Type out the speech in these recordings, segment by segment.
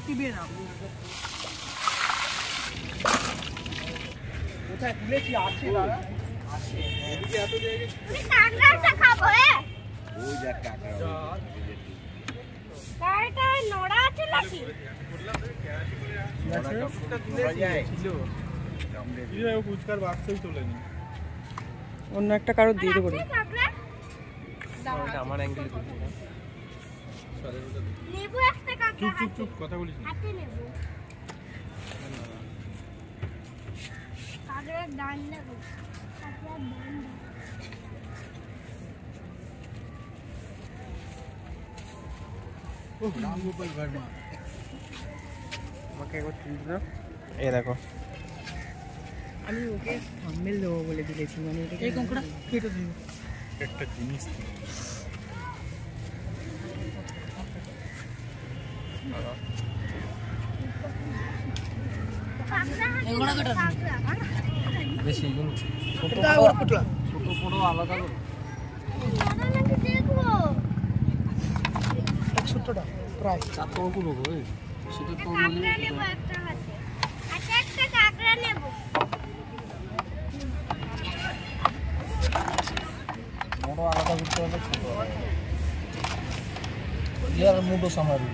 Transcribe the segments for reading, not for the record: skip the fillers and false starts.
চিবিয়ে নাও। কোথায় তুলেছি আছে দাদা? আছে। এদিকে এত জায়গা। আমি কাঁকড়াটা খাবো ওই যা কাঁকড়া। কাঁকড়া নোড়া আছে নাকি? নোড়াটা তুলে যায় ছিল। এই ফুচকার বাক্সই তোলেনি। অন্য একটা কারো দিয়ে দেবো। আমার অ্যাঙ্গেলে দিচ্ছি না। নেবো একটা কাঁকড়া। চুপ চুপ কথা বলিস না। হাতে নেব। কাঁকড়ার ডান নেব। কাঁকড়ার ডান। ও রামগোপাল ভার্মা। আমাকে একবার তুলে দাও। এই দেখো। আমি ওকে থাম্বনেল দেবো বলে দিয়েছি, মানে এই কাঁকড়া কেটে দিই একটা জিনিস। এগুলো কেটে বেশি এগুলো ছোট বড় আলাদা করো। দেখবো ছোটটা প্রায় 4 টাকা করে হবে সেটা তো মানে নেব একটা হাতে। আচ্ছা একটা কাঁকড়া নেব। বড় আলাদা করতে হবে ছোট ইয়ার মুডো সামারি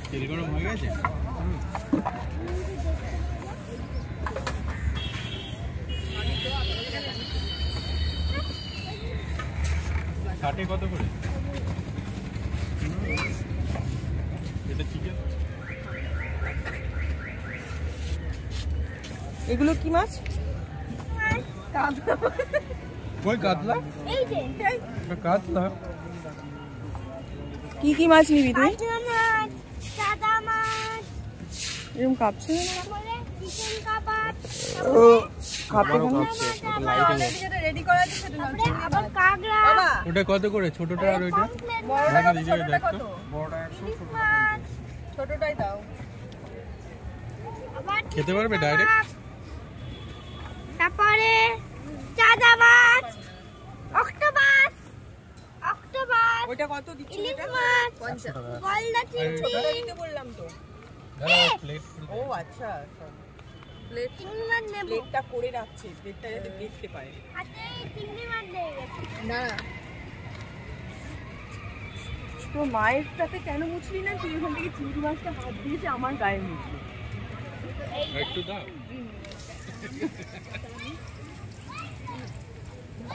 তেল গরম হয়ে গেছে। ষাটে কত করে? এটা চিকেন। এগুলো কি মাছ? কই কাতলা? এই যে কাতলা। কি কি মাছ নিবি তুই? মাছ, সাদা মাছ। এরকম কাঁপছে না? চিকেন কাবাব। ও কাঁপছে না? লাইটিং যেটা রেডি করা আছে সেটা লঞ্চিং আবার কাঁকড়া। বাবা ওটা কত করে ছোটটা আর ওইটা? বড়টা দিকে দেখো। বড়টা 100 ছোটটাই দাও। খেতে পারবে ডাইরেক্ট? তারপরে সাদা মাছ, অক্টোপাস। ওটা কত দিচ্ছ এটা? 50 টাকা। গলদা চিংড়ি দিতে বললাম তো। প্লেট। ও আচ্ছা প্লেট প্লেটটা করে রাখছি, প্লেটটা যাতে দেখতে পায়। হাতে চিংড়ি মাছ নেই না। তো মায়ের সাথে কেন মুছলি না? তুই ওখান থেকে চিংড়ি মাছটা হাত দিয়েছে আমার গায়ে মুছলি। একটু দাও।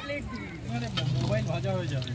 প্লেট দিই মানে মোবাইল ভাজা হয়ে যাবে।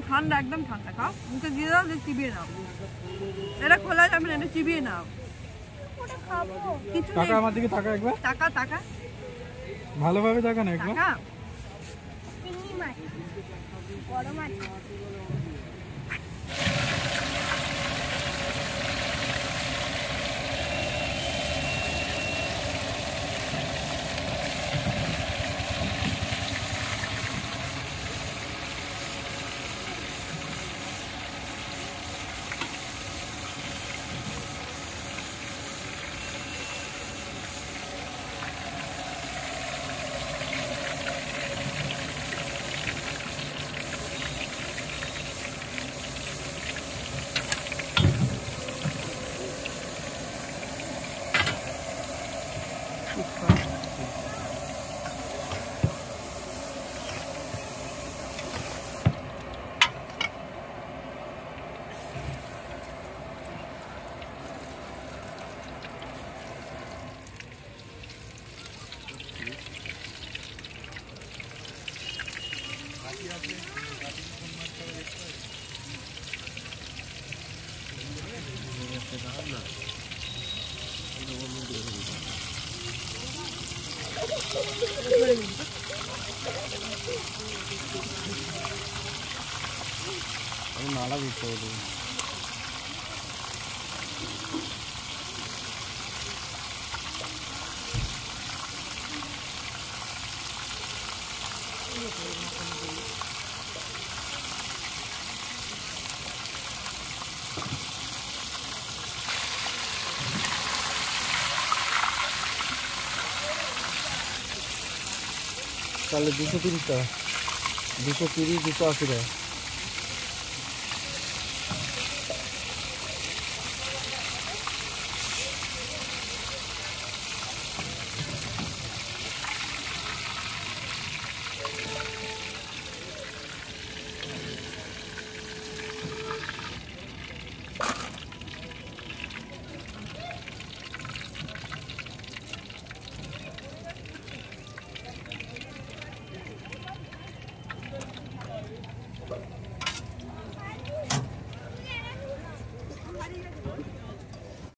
ঠান্ডা একদম ঠান্ডা। খাও মুখে দিয়ে দাও, চিবিয়ে নাও। এটা খোলা যাবে না, এটা চিবিয়ে নাও। টাকা আমার দিকে টাকা একবার টাকা টাকা ভালোভাবে টাকা না একবার। চিংড়ি মাছ বড় মাছ नाला भी छोड़ दो। তাহলে 230 টাকা, 230, 280 টাকা।